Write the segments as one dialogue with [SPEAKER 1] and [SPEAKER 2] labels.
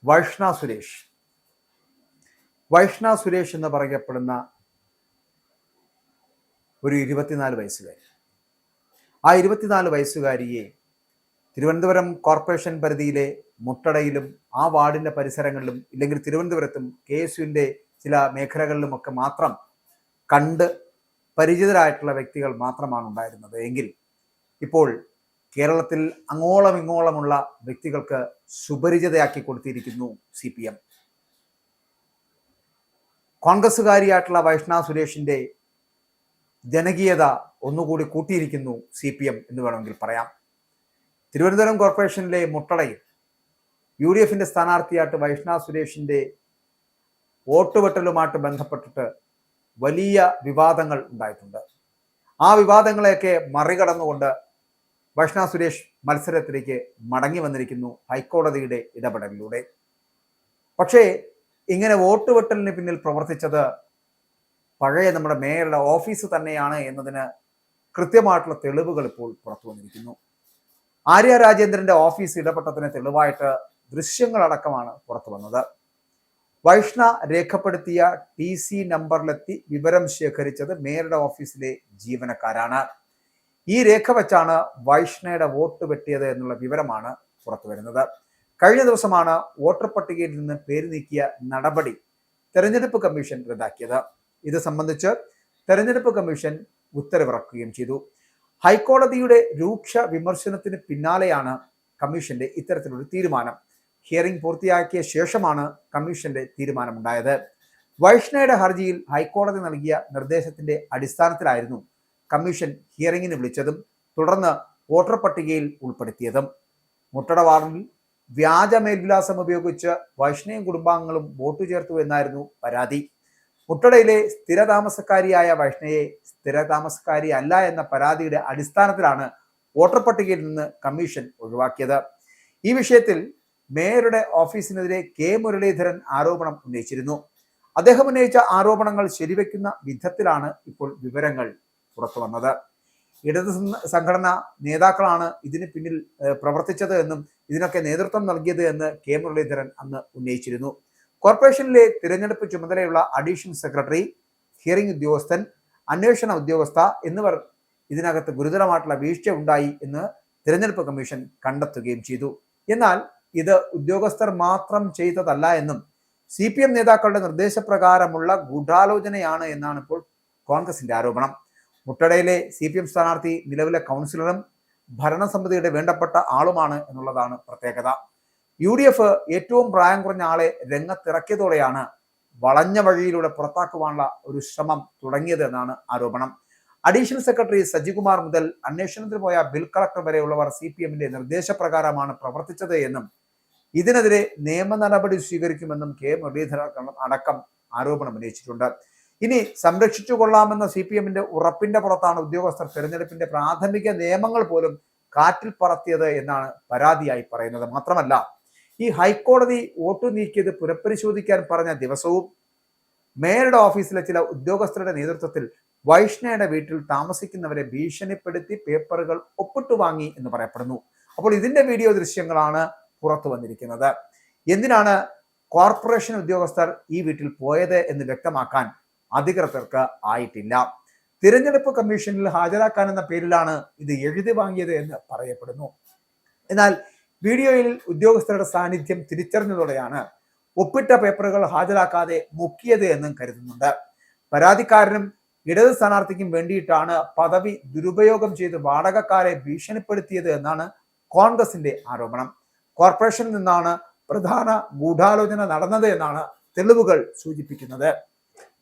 [SPEAKER 1] വൈഷ്ണ സുരേഷ് വൈഷ്ണ സുരേഷ് എന്ന് പറയപ്പെടുന്ന ഒരു 24 വയസ്സുകാരി. ആ 24 വയസ്സുകാരിയെ തിരുവനന്തപുരം കോർപ്പറേഷൻ പരിധിയിലെ മുട്ടടയിലും ആ വാർഡിന്റെ പരിസരങ്ങളിലും ഇല്ലെങ്കിൽ തിരുവനന്തപുരത്തും KSUവിൻ്റെ ചില മേഖലകളിലുമൊക്കെ മാത്രം കണ്ട് പരിചിതരായിട്ടുള്ള വ്യക്തികൾ മാത്രമാണ് ഉണ്ടായിരുന്നത് എങ്കിൽ ഇപ്പോൾ കേരളത്തിൽ അങ്ങോളം ഇങ്ങോളമുള്ള വ്യക്തികൾക്ക് സുപരിചിതയാക്കി കൊടുത്തിരിക്കുന്നു CPM. കോൺഗ്രസ്സുകാരിയായിട്ടുള്ള വൈഷ്ണ സുരേഷിന്റെ ജനകീയത ഒന്നുകൂടി കൂട്ടിയിരിക്കുന്നു CPM എന്ന് വേണമെങ്കിൽ പറയാം. തിരുവനന്തപുരം കോർപ്പറേഷനിലെ മുട്ടടയിൽ UDFിന്റെ സ്ഥാനാർത്ഥിയായിട്ട് വൈഷ്ണ സുരേഷിന്റെ വോട്ടുവെട്ടലുമായിട്ട് ബന്ധപ്പെട്ടിട്ട് വലിയ വിവാദങ്ങൾ ഉണ്ടായിട്ടുണ്ട്. ആ വിവാദങ്ങളെയൊക്കെ മറികടന്നുകൊണ്ട് വൈഷ്ണ സുരേഷ് മത്സരത്തിലേക്ക് മടങ്ങി വന്നിരിക്കുന്നു ഹൈക്കോടതിയുടെ ഇടപെടലിലൂടെ. പക്ഷേ ഇങ്ങനെ വോട്ടുവെട്ടലിന് പിന്നിൽ പ്രവർത്തിച്ചത് പഴയ നമ്മുടെ മേയറുടെ ഓഫീസ് തന്നെയാണ് എന്നതിന് കൃത്യമായിട്ടുള്ള തെളിവുകൾ ഇപ്പോൾ പുറത്തു വന്നിരിക്കുന്നു. ആര്യ രാജേന്ദ്രന്റെ ഓഫീസ് ഇടപെട്ടതിന് തെളിവായിട്ട് ദൃശ്യങ്ങളടക്കമാണ് പുറത്തു വന്നത്. വൈഷ്ണ രേഖപ്പെടുത്തിയ TC നമ്പറിലെത്തി വിവരം ശേഖരിച്ചത് മേയറുടെ ഓഫീസിലെ ജീവനക്കാരാണ്. ഈ രേഖ വെച്ചാണ് വൈഷ്ണയുടെ വോട്ട് വെട്ടിയത് എന്നുള്ള വിവരമാണ് പുറത്തു വരുന്നത്. കഴിഞ്ഞ ദിവസമാണ് വോട്ടർ പട്ടികയിൽ നിന്ന് പേര് നീക്കിയ നടപടി തെരഞ്ഞെടുപ്പ് കമ്മീഷൻ റദ്ദാക്കിയത്. ഇത് സംബന്ധിച്ച് തെരഞ്ഞെടുപ്പ് കമ്മീഷൻ ഉത്തരവിറക്കുകയും ചെയ്തു. ഹൈക്കോടതിയുടെ രൂക്ഷ വിമർശനത്തിന് പിന്നാലെയാണ് കമ്മീഷന്റെ ഇത്തരത്തിലൊരു തീരുമാനം. ഹിയറിംഗ് പൂർത്തിയാക്കിയ ശേഷമാണ് കമ്മീഷന്റെ തീരുമാനമുണ്ടായത്. വൈഷ്ണയുടെ ഹർജിയിൽ ഹൈക്കോടതി നൽകിയ നിർദ്ദേശത്തിന്റെ അടിസ്ഥാനത്തിലായിരുന്നു കമ്മീഷൻ ഹിയറിംഗിന് വിളിച്ചതും തുടർന്ന് വോട്ടർ പട്ടികയിൽ ഉൾപ്പെടുത്തിയതും. മുട്ടട വാർഡിൽ വ്യാജ മേൽവിലാസം ഉപയോഗിച്ച് വൈഷ്ണയും കുടുംബാംഗങ്ങളും വോട്ട് ചേർത്തു എന്നായിരുന്നു പരാതി. മുട്ടടയിലെ സ്ഥിരതാമസക്കാരിയായ വൈഷ്ണയെ സ്ഥിരതാമസക്കാരി അല്ല എന്ന പരാതിയുടെ അടിസ്ഥാനത്തിലാണ് വോട്ടർ പട്ടികയിൽ നിന്ന് കമ്മീഷൻ ഒഴിവാക്കിയത്. ഈ വിഷയത്തിൽ മേയറുടെ ഓഫീസിനെതിരെ K മുരളീധരൻ ആരോപണം ഉന്നയിച്ചിരുന്നു. അദ്ദേഹം ഉന്നയിച്ച ആരോപണങ്ങൾ ശരിവെക്കുന്ന വിധത്തിലാണ് ഇപ്പോൾ വിവരങ്ങൾ പുറത്തു വന്നത്. ഇടത് സംഘടനാ നേതാക്കളാണ് ഇതിന് പിന്നിൽ പ്രവർത്തിച്ചത് എന്നും ഇതിനൊക്കെ നേതൃത്വം നൽകിയത് എന്ന് K മുരളീധരൻ അന്ന് ഉന്നയിച്ചിരുന്നു. കോർപ്പറേഷനിലെ തിരഞ്ഞെടുപ്പ് ചുമതലയുള്ള അഡീഷണൽ സെക്രട്ടറി, ഹിയറിംഗ് ഉദ്യോഗസ്ഥൻ, അന്വേഷണ ഉദ്യോഗസ്ഥ എന്നിവർ ഇതിനകത്ത് ഗുരുതരമായിട്ടുള്ള വീഴ്ച ഉണ്ടായി എന്ന് തിരഞ്ഞെടുപ്പ് കമ്മീഷൻ കണ്ടെത്തുകയും ചെയ്തു. എന്നാൽ ഇത് ഉദ്യോഗസ്ഥർ മാത്രം ചെയ്തതല്ല എന്നും CPM നേതാക്കളുടെ നിർദ്ദേശപ്രകാരമുള്ള ഗൂഢാലോചനയാണ് എന്നാണ് ഇപ്പോൾ കോൺഗ്രസിന്റെ ആരോപണം. മുട്ടടയിലെ CPM സ്ഥാനാർത്ഥി നിലവിലെ കൗൺസിലറും ഭരണസമിതിയുടെ വേണ്ടപ്പെട്ട ആളുമാണ് എന്നുള്ളതാണ് പ്രത്യേകത. UDF ഏറ്റവും പ്രായം കുറഞ്ഞ ആളെ രംഗത്തിറക്കിയതോടെയാണ് വളഞ്ഞ വഴിയിലൂടെ പുറത്താക്കുവാനുള്ള ഒരു ശ്രമം തുടങ്ങിയത് എന്നാണ് ആരോപണം. അഡീഷണൽ സെക്രട്ടറി സജികുമാർ മുതൽ അന്വേഷണത്തിന് പോയ ബിൽ കളക്ടർ വരെയുള്ളവർ CPMന്റെ നിർദ്ദേശപ്രകാരമാണ് പ്രവർത്തിച്ചത് എന്നും ഇതിനെതിരെ നിയമ നടപടി സ്വീകരിക്കുമെന്നും K മുരളീധരൻ അടക്കം ആരോപണം ഉന്നയിച്ചിട്ടുണ്ട്. ഇനി സംരക്ഷിച്ചു കൊള്ളാമെന്ന CPMന്റെ ഉറപ്പിന്റെ പുറത്താണ് ഉദ്യോഗസ്ഥർ തെരഞ്ഞെടുപ്പിന്റെ പ്രാഥമിക നിയമങ്ങൾ പോലും കാറ്റിൽ പറത്തിയത് എന്നാണ് പരാതിയായി പറയുന്നത്. മാത്രമല്ല, ഈ ഹൈക്കോടതി വോട്ട് നീക്കിയത് പുനഃപരിശോധിക്കാൻ പറഞ്ഞ ദിവസവും മേയറുടെ ഓഫീസിലെ ചില ഉദ്യോഗസ്ഥരുടെ നേതൃത്വത്തിൽ വൈഷ്ണയുടെ വീട്ടിൽ താമസിക്കുന്നവരെ ഭീഷണിപ്പെടുത്തി പേപ്പറുകൾ ഒപ്പിട്ടു വാങ്ങി എന്ന് പറയപ്പെടുന്നു. അപ്പോൾ ഇതിന്റെ വീഡിയോ ദൃശ്യങ്ങളാണ് പുറത്തു വന്നിരിക്കുന്നത്. എന്തിനാണ് കോർപ്പറേഷൻ ഉദ്യോഗസ്ഥർ ഈ വീട്ടിൽ പോയത് എന്ന് വ്യക്തമാക്കാൻ അധികൃതർക്ക് ആയിട്ടില്ല. തിരഞ്ഞെടുപ്പ് കമ്മീഷനിൽ ഹാജരാക്കാനെന്ന പേരിലാണ് ഇത് എഴുതി വാങ്ങിയത് എന്ന് പറയപ്പെടുന്നു. എന്നാൽ വീഡിയോയിൽ ഉദ്യോഗസ്ഥരുടെ സാന്നിധ്യം തിരിച്ചറിഞ്ഞതോടെയാണ് ഒപ്പിട്ട പേപ്പറുകൾ ഹാജരാക്കാതെ മുക്കിയത് എന്നും കരുതുന്നുണ്ട്. പരാതിക്കാരനും ഇടത് സ്ഥാനാർത്ഥിക്കും വേണ്ടിയിട്ടാണ് പദവി ദുരുപയോഗം ചെയ്ത് വാടകക്കാരെ ഭീഷണിപ്പെടുത്തിയത് എന്നാണ് കോൺഗ്രസിന്റെ ആരോപണം. കോർപ്പറേഷനിൽ നിന്നാണ് പ്രധാന ഗൂഢാലോചന നടന്നത് എന്നാണ് തെളിവുകൾ സൂചിപ്പിക്കുന്നത്.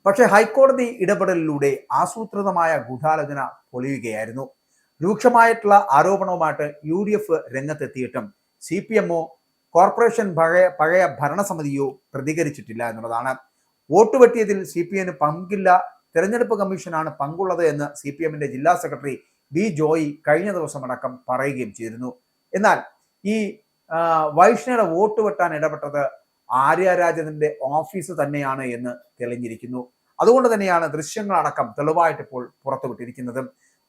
[SPEAKER 1] പക്ഷേ ഹൈക്കോടതി ഇടപെടലിലൂടെ ആസൂത്രിതമായ ഗൂഢാലോചന പൊളിയുകയായിരുന്നു. രൂക്ഷമായിട്ടുള്ള ആരോപണവുമായിട്ട് UDF രംഗത്തെത്തിയിട്ടും CPMO കോർപ്പറേഷൻ പഴയ ഭരണസമിതിയോ പ്രതികരിച്ചിട്ടില്ല എന്നുള്ളതാണ്. വോട്ട് വെട്ടിയതിൽ CPM പങ്കില്ല, തെരഞ്ഞെടുപ്പ് കമ്മീഷനാണ് പങ്കുള്ളത് എന്ന് CPMന്റെ ജില്ലാ സെക്രട്ടറി B ജോയി കഴിഞ്ഞ ദിവസം അടക്കം പറയുകയും ചെയ്തിരുന്നു. എന്നാൽ ഈ വൈഷ്ണയുടെ വോട്ട് വെട്ടാൻ ഇടപെട്ടത് ആര്യ രാജേന്ദ്രന്റെ ഓഫീസ് തന്നെയാണ് എന്ന് തെളിഞ്ഞിരിക്കുന്നു. അതുകൊണ്ട് തന്നെയാണ് ദൃശ്യങ്ങളടക്കം തെളിവായിട്ട് ഇപ്പോൾ പുറത്തുവിട്ടിരിക്കുന്നത്.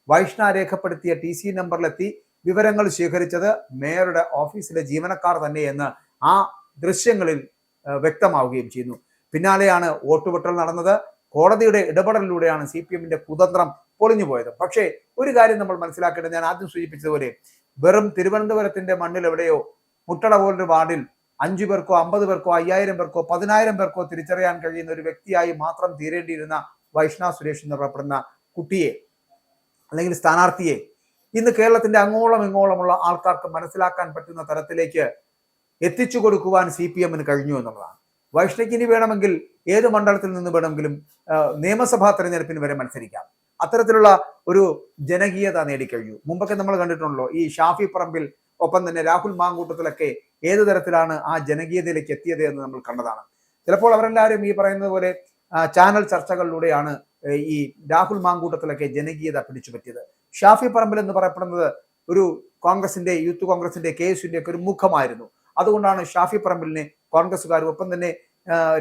[SPEAKER 1] വൈഷ്ണ രേഖപ്പെടുത്തിയ TC നമ്പറിലെത്തി വിവരങ്ങൾ ശേഖരിച്ചത് മേയറുടെ ഓഫീസിലെ ജീവനക്കാർ തന്നെ എന്ന് ആ ദൃശ്യങ്ങളിൽ വ്യക്തമാവുകയും ചെയ്യുന്നു. പിന്നാലെയാണ് വോട്ടുവെട്ടൽ നടന്നത്. കോടതിയുടെ ഇടപെടലിലൂടെയാണ് CPM-ന്റെ കുതന്ത്രം പൊളിഞ്ഞുപോയത്. പക്ഷേ ഒരു കാര്യം നമ്മൾ മനസ്സിലാക്കേണ്ടത്, ഞാൻ ആദ്യം സൂചിപ്പിച്ചതുപോലെ വെറും തിരുവനന്തപുരത്തിന്റെ മണ്ണിൽ എവിടെയോ മുട്ടട പോലൊരു വാർഡിൽ 5 പേർക്കോ 50 പേർക്കോ 5000 പേർക്കോ 10000 പേർക്കോ തിരിച്ചറിയാൻ കഴിയുന്ന ഒരു വ്യക്തിയായി മാത്രം തീരേണ്ടിയിരുന്ന വൈഷ്ണവ് സുരേഷ് എന്ന് പറയപ്പെടുന്ന കുട്ടിയെ അല്ലെങ്കിൽ സ്ഥാനാർത്ഥിയെ ഇന്ന് കേരളത്തിന്റെ അങ്ങോളം ഇങ്ങോളമുള്ള ആൾക്കാർക്ക് മനസ്സിലാക്കാൻ പറ്റുന്ന തരത്തിലേക്ക് എത്തിച്ചു കൊടുക്കുവാൻ CPM-ന് കഴിഞ്ഞു എന്നുള്ളതാണ്. വൈഷ്ണയ്ക്ക് ഇനി വേണമെങ്കിൽ ഏത് മണ്ഡലത്തിൽ നിന്ന് വേണമെങ്കിലും നിയമസഭാ തെരഞ്ഞെടുപ്പിന് വരെ മത്സരിക്കാം. അത്തരത്തിലുള്ള ഒരു ജനകീയത നേടിക്കഴിഞ്ഞു. മുമ്പൊക്കെ നമ്മൾ കണ്ടിട്ടുണ്ടല്ലോ, ഈ ഷാഫി പറമ്പിൽ ഒപ്പം തന്നെ രാഹുൽ മാങ്കൂട്ടത്തിലൊക്കെ ഏത് തരത്തിലാണ് ആ ജനകീയതയിലേക്ക് എത്തിയത് എന്ന് നമ്മൾ കണ്ടതാണ്. ചിലപ്പോൾ അവരെല്ലാവരും ഈ പറയുന്നത് പോലെ ചാനൽ ചർച്ചകളിലൂടെയാണ് ഈ രാഹുൽ മാങ്കൂട്ടത്തിലൊക്കെ ജനകീയത പിടിച്ചു പറ്റിയത്. ഷാഫി പറമ്പിൽ എന്ന് പറയപ്പെടുന്നത് ഒരു കോൺഗ്രസിന്റെ, യൂത്ത് കോൺഗ്രസിന്റെ, KSUവിന്റെ ഒക്കെ ഒരു മുഖമായിരുന്നു. അതുകൊണ്ടാണ് ഷാഫി പറമ്പിലിനെ കോൺഗ്രസ്സുകാരും ഒപ്പം തന്നെ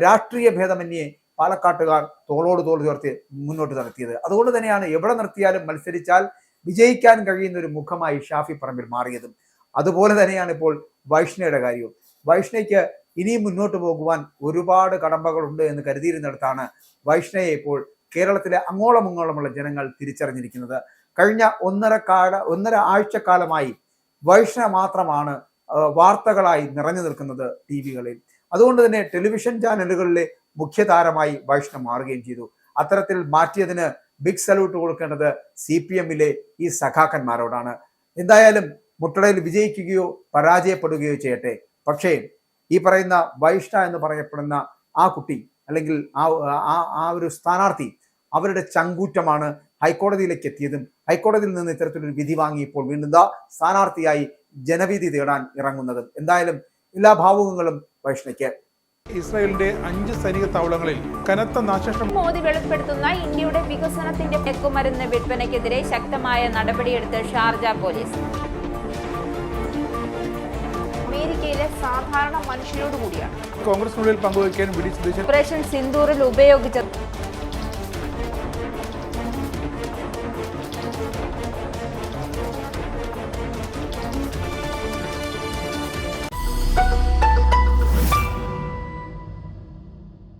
[SPEAKER 1] രാഷ്ട്രീയ ഭേദമന്യേ പാലക്കാട്ടുകാർ തോളോട് തോൾ ചേർത്ത് മുന്നോട്ട് നടത്തിയത്. അതുകൊണ്ട് തന്നെയാണ് എവിടെ നിർത്തിയാലും മത്സരിച്ചാൽ വിജയിക്കാൻ കഴിയുന്ന ഒരു മുഖമായി ഷാഫി പറമ്പിൽ മാറിയതും. അതുപോലെ തന്നെയാണ് ഇപ്പോൾ വൈഷ്ണയുടെ കാര്യവും. വൈഷ്ണയ്ക്ക് ഇനിയും മുന്നോട്ട് പോകുവാൻ ഒരുപാട് കടമ്പകളുണ്ട് എന്ന് കരുതിയിരുന്നിടത്താണ് വൈഷ്ണയെ ഇപ്പോൾ കേരളത്തിലെ അങ്ങോളമുള്ള ജനങ്ങൾ തിരിച്ചറിഞ്ഞിരിക്കുന്നത്. കഴിഞ്ഞ ഒന്നര ആഴ്ചക്കാലമായി വൈഷ്ണ മാത്രമാണ് വാർത്തകളായി നിറഞ്ഞു നിൽക്കുന്നത് TV-കളിൽ. അതുകൊണ്ട് തന്നെ ടെലിവിഷൻ ചാനലുകളിലെ മുഖ്യതാരമായി വൈഷ്ണവ് മാറുകയും ചെയ്തു. അത്തരത്തിൽ മാറ്റിയതിന് ബിഗ് സല്യൂട്ട് കൊടുക്കേണ്ടത് CPM-ലെ ഈ സഖാക്കന്മാരോടാണ്. എന്തായാലും മുട്ടടയിൽ വിജയിക്കുകയോ പരാജയപ്പെടുകയോ ചെയ്യട്ടെ, പക്ഷേ ഈ പറയുന്ന വൈഷ്ണ എന്ന് പറയപ്പെടുന്ന ആ കുട്ടി അല്ലെങ്കിൽ ആ ഒരു സ്ഥാനാർത്ഥി, അവരുടെ ചങ്കൂറ്റമാണ് ഹൈക്കോടതിയിലേക്ക് എത്തിയതും ഹൈക്കോടതിയിൽ നിന്ന് ഇത്തരത്തിലൊരു വിധി വാങ്ങി ഇപ്പോൾ വീണ്ടും സ്ഥാനാർത്ഥിയായി ജനവിധി തേടാൻ ഇറങ്ങുന്നതും. എന്തായാലും എല്ലാ ഭാവുകങ്ങളും വൈഷ്ണയ്ക്ക്.
[SPEAKER 2] ഇസ്രായേലിന്റെ 5 സൈനിക താവളങ്ങളിൽ കനത്ത നാശനഷ്ടം.
[SPEAKER 3] മോദി വെളിപ്പെടുത്തുന്ന ഇന്ത്യയുടെ വികസനത്തിന്റെ മയക്കുമരുന്ന് വിൽപ്പനയ്ക്കെതിരെ ശക്തമായ നടപടിയെടുത്ത് ഷാർജ പോലീസ്. അമേരിക്കയിലെ സാധാരണ മനുഷ്യരോട് കൂടിയാണ്
[SPEAKER 2] കോൺഗ്രസിനുള്ളിൽ പങ്കുവയ്ക്കാൻ ഓപ്പറേഷൻ
[SPEAKER 3] സിന്ദൂറിൽ ഉപയോഗിച്ച